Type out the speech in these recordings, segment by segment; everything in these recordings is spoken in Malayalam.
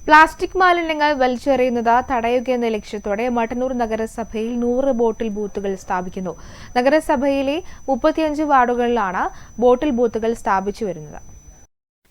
പ്ലാസ്റ്റിക് മാലിന്യങ്ങൾ വലിച്ചെറിയുന്നത് തടയുകയെന്ന ലക്ഷ്യത്തോടെ മട്ടന്നൂർ നഗരസഭയിൽ 100 ബോട്ടിൽ ബൂത്തുകൾ സ്ഥാപിക്കുന്നു. നഗരസഭയിലെ 35 വാർഡുകളിലാണ് ബോട്ടിൽ ബൂത്തുകൾ സ്ഥാപിച്ചു വരുന്നത്.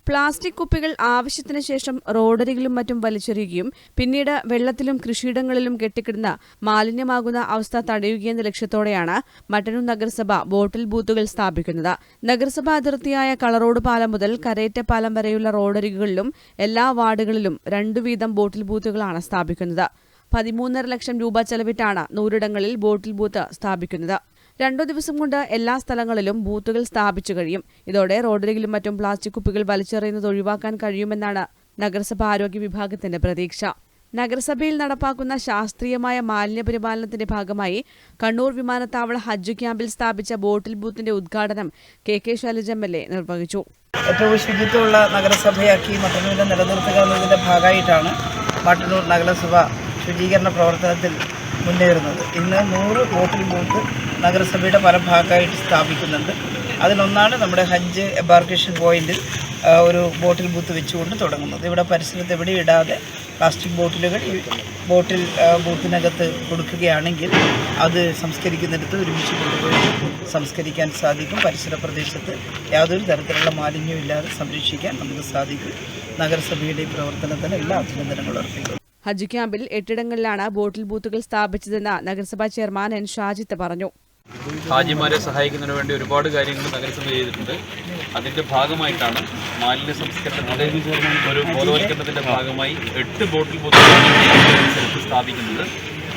പ്ലാസ്റ്റിക് കുപ്പികൾ ആവശ്യത്തിന് ശേഷം റോഡരികിലും മറ്റും വലിച്ചെറിയുകയും പിന്നീട് വെള്ളത്തിലും കൃഷിയിടങ്ങളിലും കെട്ടിക്കിടന്ന് മാലിന്യമാകുന്ന അവസ്ഥ തടയുകയെന്ന ലക്ഷ്യത്തോടെയാണ് മട്ടന്നൂർ നഗരസഭ ബോട്ടിൽ ബൂത്തുകൾ സ്ഥാപിക്കുന്നത്. നഗരസഭാ അതിർത്തിയായ കളറോഡ് പാലം മുതൽ കരേറ്റപ്പാലം വരെയുള്ള റോഡരികുകളിലും എല്ലാ വാർഡുകളിലും 2 വീതം ബോട്ടിൽ ബൂത്തുകളാണ് സ്ഥാപിക്കുന്നത്. 13.5 ലക്ഷം രൂപ ചെലവിട്ടാണ് 100ഇടങ്ങളിൽ ബോട്ടിൽ ബൂത്ത് സ്ഥാപിക്കുന്നത്. 2 ദിവസം കൊണ്ട് എല്ലാ സ്ഥലങ്ങളിലും ബൂത്തുകൾ സ്ഥാപിച്ചു കഴിയും. ഇതോടെ റോഡരികിലും മറ്റും പ്ലാസ്റ്റിക് കുപ്പികൾ വലിച്ചെറിയുന്നത് ഒഴിവാക്കാൻ കഴിയുമെന്നാണ് നഗരസഭ ആരോഗ്യ വിഭാഗത്തിന്റെ പ്രതീക്ഷ. നഗരസഭയിൽ നടപ്പാക്കുന്ന ശാസ്ത്രീയമായ മാലിന്യ പരിപാലനത്തിന്റെ ഭാഗമായി കണ്ണൂർ വിമാനത്താവള ഹജ്ജ് ക്യാമ്പിൽ സ്ഥാപിച്ച ബോട്ടിൽ ബൂത്തിന്റെ ഉദ്ഘാടനം കെ ശൈലജ MLA നിർവഹിച്ചു. ഏറ്റവും ശുചിത്വമുള്ള നഗരസഭയാക്കി മട്ടന്നൂരിനെ നിലനിർത്തുക എന്നതിന്റെ ഭാഗമായിട്ടാണ് മട്ടന്നൂർ നഗരസഭ ശുചീകരണ പ്രവർത്തനത്തിൽ മുന്നേറുന്നത്. ഇന്ന് 100 ബോട്ടിൽ ബൂത്ത് നഗരസഭയുടെ പല ഭാഗമായിട്ട് സ്ഥാപിക്കുന്നുണ്ട്. അതിലൊന്നാണ് നമ്മുടെ ഹജ്ജ് എംബാർക്കേഷൻ പോയിന്റിൽ ഒരു ബോട്ടിൽ ബൂത്ത് വെച്ചുകൊണ്ട് തുടങ്ങുന്നത്. ഇവിടെ പരിസരത്ത് എവിടെ ഇടാതെ പ്ലാസ്റ്റിക് ബോട്ടിലുകൾ ഈ ബോട്ടിൽ ബൂത്തിനകത്ത് കൊടുക്കുകയാണെങ്കിൽ അത് സംസ്കരിക്കുന്നിടത്ത് ഒരുമിച്ച് കൊണ്ടുപോയി സംസ്കരിക്കാൻ സാധിക്കും. പരിസര പ്രദേശത്ത് യാതൊരു തരത്തിലുള്ള മാലിന്യവും ഇല്ലാതെ സംരക്ഷിക്കാൻ നമുക്ക് സാധിക്കും. നഗരസഭയുടെ ഈ പ്രവർത്തനത്തിന് എല്ലാ അഭിനന്ദനങ്ങളും അർപ്പിക്കുന്നു. ഹജ്ജ് ക്യാമ്പിൽ 8 ഇടങ്ങളിലാണ് ബോട്ടിൽ ബൂത്തുകൾ സ്ഥാപിച്ചതെന്ന് നഗരസഭാ ചെയർമാൻ N. ഷാജിത്ത് പറഞ്ഞു. ഹാജിമാരെ സഹായിക്കുന്നതിന് വേണ്ടി ഒരുപാട് കാര്യങ്ങൾ നഗരസഭ ചെയ്തിട്ടുണ്ട്. അതിൻ്റെ ഭാഗമായിട്ടാണ് മാലിന്യ സംസ്കരണത്തിൻ്റെ ഒരു ബോധവൽക്കരണത്തിൻ്റെ ഭാഗമായി 8 ബോട്ടിൽ ബൂത്തുകൾ സ്ഥാപിക്കുന്നത്.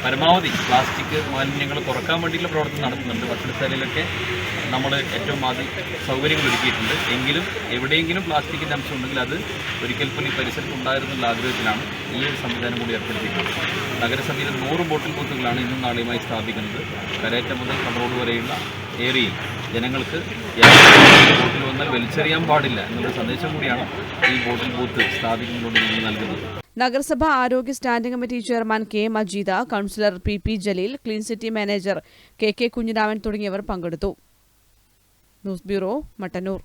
പരമാവധി പ്ലാസ്റ്റിക് മാലിന്യങ്ങൾ കുറക്കാൻ വേണ്ടിയുള്ള പ്രവർത്തനം നടത്തുന്നുണ്ട്. ഭക്ഷണശാലയിലൊക്കെ നമ്മൾ ഏറ്റവും ആദ്യം സൗകര്യങ്ങൾ ഒരുക്കിയിട്ടുണ്ട്. എങ്കിലും എവിടെയെങ്കിലും പ്ലാസ്റ്റിക്കിൻ്റെ അംശം ഉണ്ടെങ്കിൽ അത് ഒരിക്കൽ പോലും ഈ പരിസരത്ത് ഉണ്ടായിരുന്നുള്ള ആഗ്രഹത്തിലാണ് ഈ ഒരു സംവിധാനം കൂടി ഏർപ്പെടുത്തിയിട്ടുള്ളത്. നഗരസഭയിൽ 100 ബോട്ടിൽ ബൂത്തുകളാണ് ഇന്നും നാളെയുമായി സ്ഥാപിക്കുന്നത്. കരേറ്റ മുതൽ കടറോഡ് വരെയുള്ള ഏരിയയിൽ ജനങ്ങൾക്ക് ബോട്ടിൽ വന്നാൽ വലിച്ചെറിയാൻ പാടില്ല എന്നുള്ള സന്ദേശം കൂടിയാണ് ഈ ബോട്ടിൽ ബൂത്ത് സ്ഥാപിക്കുന്നതിലൂടെ ഞങ്ങൾ നൽകുന്നത്. നഗരസഭ ആരോഗ്യ standing committee chairman K. Majeeda, councillor P. Jaleel, clean city manager K. Kunhiraman തുടങ്ങിയവർ പങ്കെടുത്തു. News bureau, Mattannur.